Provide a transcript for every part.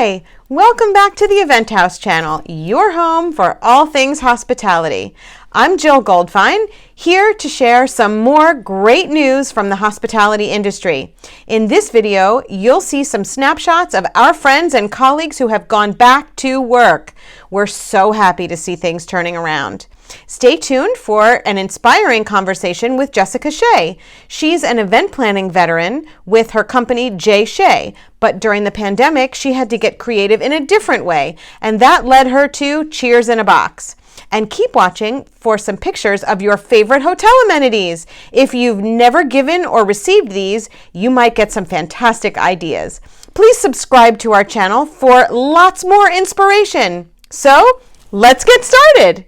Hi, welcome back to the Event House channel, your home for all things hospitality. I'm Jill Goldfine, here to share some more great news from the hospitality industry. In this video, you'll see some snapshots of our friends and colleagues who have gone back to work. We're so happy to see things turning around. Stay tuned for an inspiring conversation with Jessica Shea. She's an event planning veteran with her company Jessica Shea, but during the pandemic, she had to get creative in a different way, and that led her to Cheers in a Box. And keep watching for some pictures of your favorite hotel amenities. If you've never given or received these, you might get some fantastic ideas. Please subscribe to our channel for lots more inspiration. So, let's get started.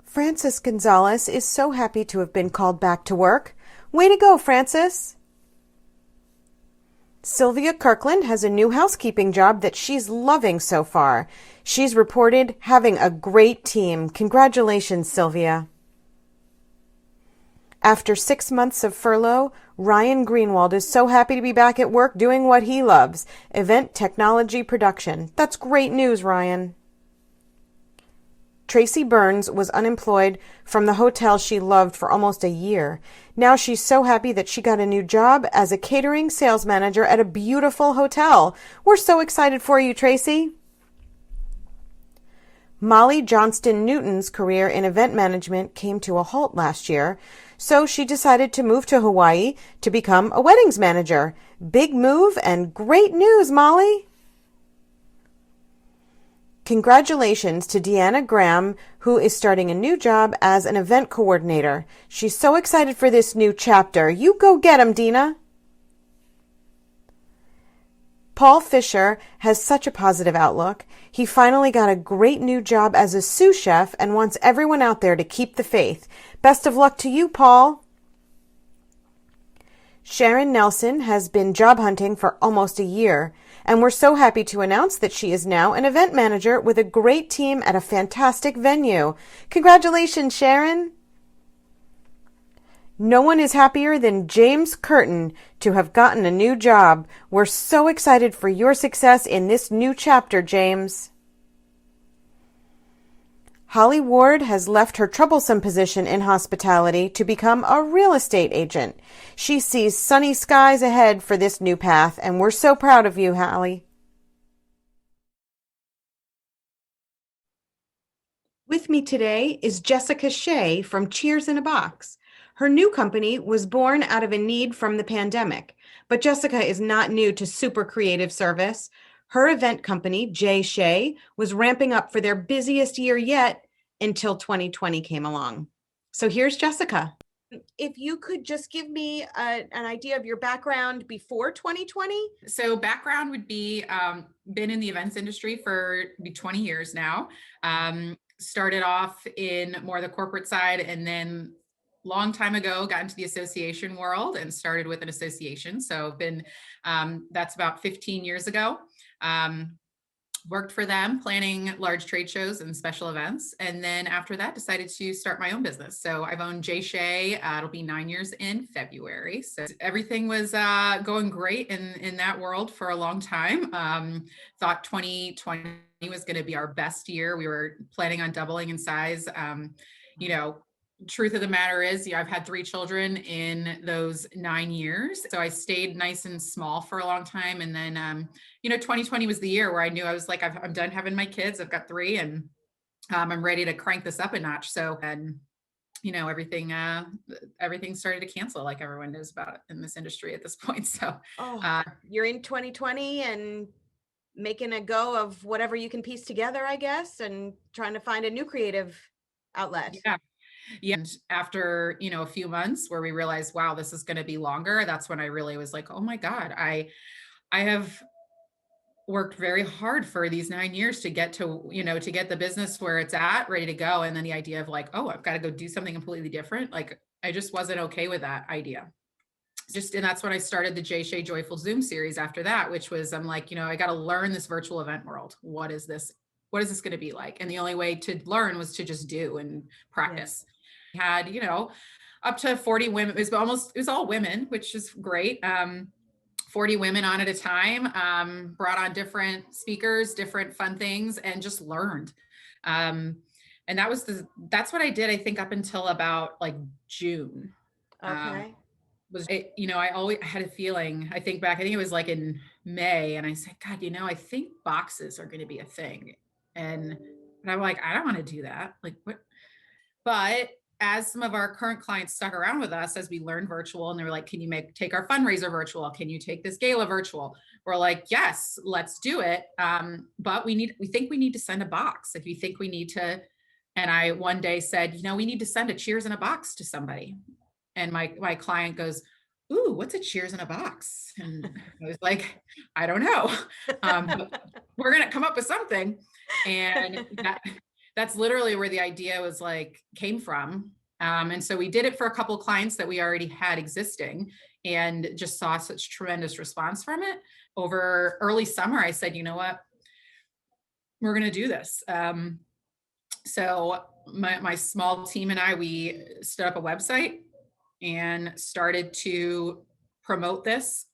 Francis Gonzalez is so happy to have been called back to work. Way to go, Francis. Sylvia Kirkland has a new housekeeping job that she's loving so far. She's reported having a great team. Congratulations, Sylvia. After 6 months of furlough, Ryan Greenwald is so happy to be back at work doing what he loves, event technology production. That's great news, Ryan. Tracy Burns was unemployed from the hotel she loved for almost a year. Now she's so happy that she got a new job as a catering sales manager at a beautiful hotel. We're so excited for you, Tracy. Molly Johnston Newton's career in event management came to a halt last year, so she decided to move to Hawaii to become a weddings manager. Big move and great news, Molly. Congratulations to Deanna Graham, who is starting a new job as an event coordinator. She's so excited for this new chapter. You go get 'em, Dina. Paul Fisher has such a positive outlook. He finally got a great new job as a sous chef and wants everyone out there to keep the faith. Best of luck to you, Paul. Sharon Nelson has been job hunting for almost a year, and we're so happy to announce that she is now an event manager with a great team at a fantastic venue. Congratulations, Sharon! No one is happier than James Curtin to have gotten a new job. We're so excited for your success in this new chapter, James. Holly Ward has left her troublesome position in hospitality to become a real estate agent. She sees sunny skies ahead for this new path, and we're so proud of you, Holly. With me today is Jessica Shea from Cheers in a Box. Her new company was born out of a need from the pandemic, but Jessica is not new to super creative service. Her event company, Jessica Shea, was ramping up for their busiest year yet until 2020 came along. So here's Jessica. If you could just give me an idea of your background before 2020. So background would be been in the events industry for 20 years now. Started off in more the corporate side, and then long time ago got into the association world and started with an association. So been that's about 15 years ago. Worked for them planning large trade shows and special events. And then after that, decided to start my own business. So I've owned Jessica Shea. It'll be 9 years in February. So everything was going great in that world for a long time. Thought 2020 was going to be our best year. We were planning on doubling in size. Truth of the matter is, I've had 3 children in those 9 years. So I stayed nice and small for a long time. And then, 2020 was the year where I knew I was like, I'm done having my kids. I've got 3 and I'm ready to crank this up a notch. So, and everything started to cancel, like everyone knows about it in this industry at this point. So You're in 2020 and making a go of whatever you can piece together, I guess, and trying to find a new creative outlet. Yeah. And after, a few months where we realized, wow, this is going to be longer. That's when I really was like, oh my God, I have worked very hard for these 9 years to get to get the business where it's at, ready to go. And then the idea of like, oh, I've got to go do something completely different. Like, I just wasn't okay with that idea. And that's when I started the Jessica Shea Joyful Zoom series after that, which was, I'm like, I got to learn this virtual event world. What is this going to be like? And the only way to learn was to just do and practice. Yeah. Had, up to 40 women. It was all women, which is great. 40 women on at a time, brought on different speakers, different fun things, and just learned. And that's what I did, I think, up until about like June. Okay. Was it, I always had a feeling, I think back, I think it was like in May, and I said, God, I think boxes are going to be a thing. And I'm like, I don't want to do that. Like, what? But as some of our current clients stuck around with us as we learned virtual, and they were like, can you take our fundraiser virtual? Can you take this gala virtual? We're like, yes, let's do it. But we think we need to send a box. If you think we need to, and I one day said, we need to send a cheers in a box to somebody. And my client goes, ooh, what's a cheers in a box? And I was like, I don't know. But we're going to come up with something. And that's literally where the idea came from. And so we did it for a couple of clients that we already had existing, and just saw such tremendous response from it. Over early summer, I said, you know what, we're going to do this. So my small team and we stood up a website and started to promote this.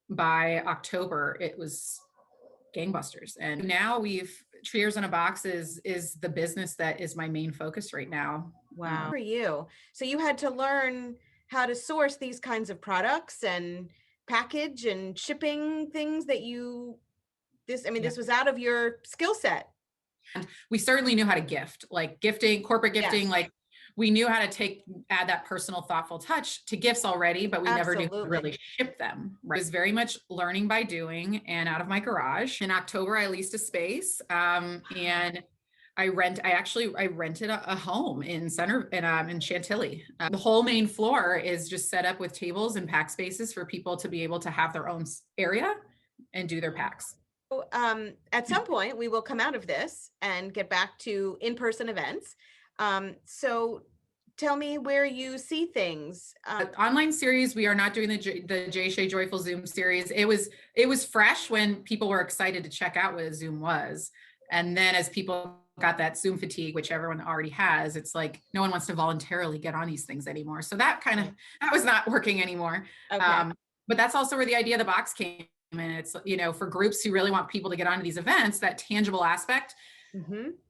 By October, it was gangbusters. And now Cheers in a Box is the business that is my main focus right now. Wow. For you. So you had to learn how to source these kinds of products and package and shipping things that this was out of your skill set. And we certainly knew how to gift, like gifting, corporate gifting, yes. Like we knew how to add that personal, thoughtful touch to gifts already, but we Absolutely. Never knew to really ship them. Right? It was very much learning by doing and out of my garage. In October, I leased a space, and I rented a home in Chantilly. The whole main floor is just set up with tables and pack spaces for people to be able to have their own area and do their packs. At some point, we will come out of this and get back to in-person events. So tell me where you see things. The online series, we are not doing the Jessica Shea Joyful Zoom series. It was fresh when people were excited to check out what a Zoom was. And then as people got that Zoom fatigue, which everyone already has, it's like no one wants to voluntarily get on these things anymore. So that was not working anymore. Okay. But that's also where the idea of the box came. And it's, for groups who really want people to get onto these events, that tangible aspect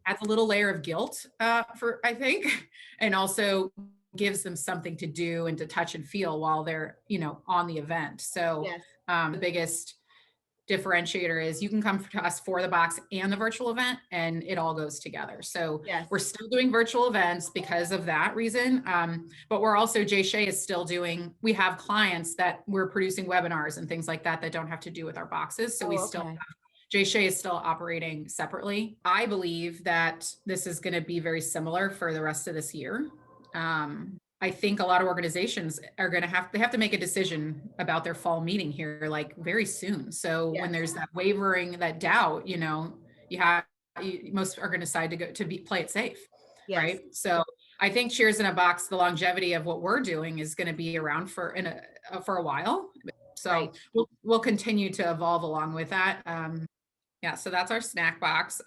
adds a little layer of guilt I think, and also gives them something to do and to touch and feel while they're, on the event. So yes. The biggest differentiator is you can come to us for the box and the virtual event, and it all goes together. So yes. We're still doing virtual events because of that reason. But we're also, Jessica Shea is still we have clients that we're producing webinars and things like that don't have to do with our boxes. So still have, Jessica Shea is still operating separately. I believe that this is going to be very similar for the rest of this year. I think a lot of organizations are going to have to make a decision about their fall meeting here, like very soon. So yes. When there's that wavering, that doubt, most are going to decide to play it safe. Yes. Right. So I think Cheers in a Box, the longevity of what we're doing is going to be around for a while. So right. we'll continue to evolve along with that. So that's our snack box.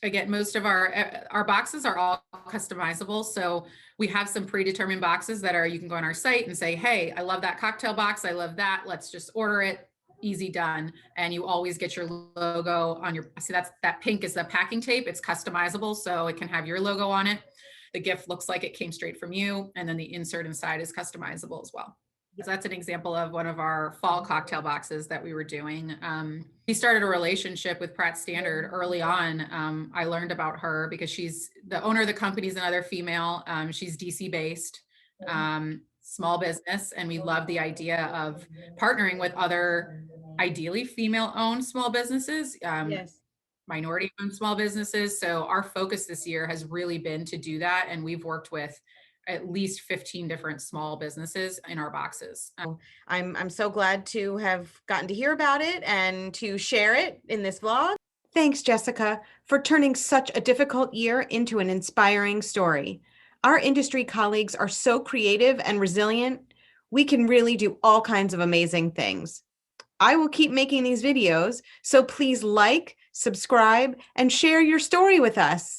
Again, most of our boxes are all customizable. So we have some predetermined boxes that you can go on our site and say, hey, I love that cocktail box. I love that. Let's just order it. Easy done. And you always get your logo on that pink is the packing tape. It's customizable. So it can have your logo on it. The gift looks like it came straight from you. And then the insert inside is customizable as well. So that's an example of one of our fall cocktail boxes that we were doing. We started a relationship with Pratt Standard early on. I learned about her because she's the owner of the company, is another female. She's DC based, small business. And we love the idea of partnering with other ideally female owned small businesses, yes. Minority owned small businesses. So our focus this year has really been to do that. And we've worked with at least 15 different small businesses in our boxes. I'm so glad to have gotten to hear about it and to share it in this vlog. Thanks, Jessica, for turning such a difficult year into an inspiring story. Our industry colleagues are so creative and resilient. We can really do all kinds of amazing things. I will keep making these videos, so please like, subscribe, and share your story with us.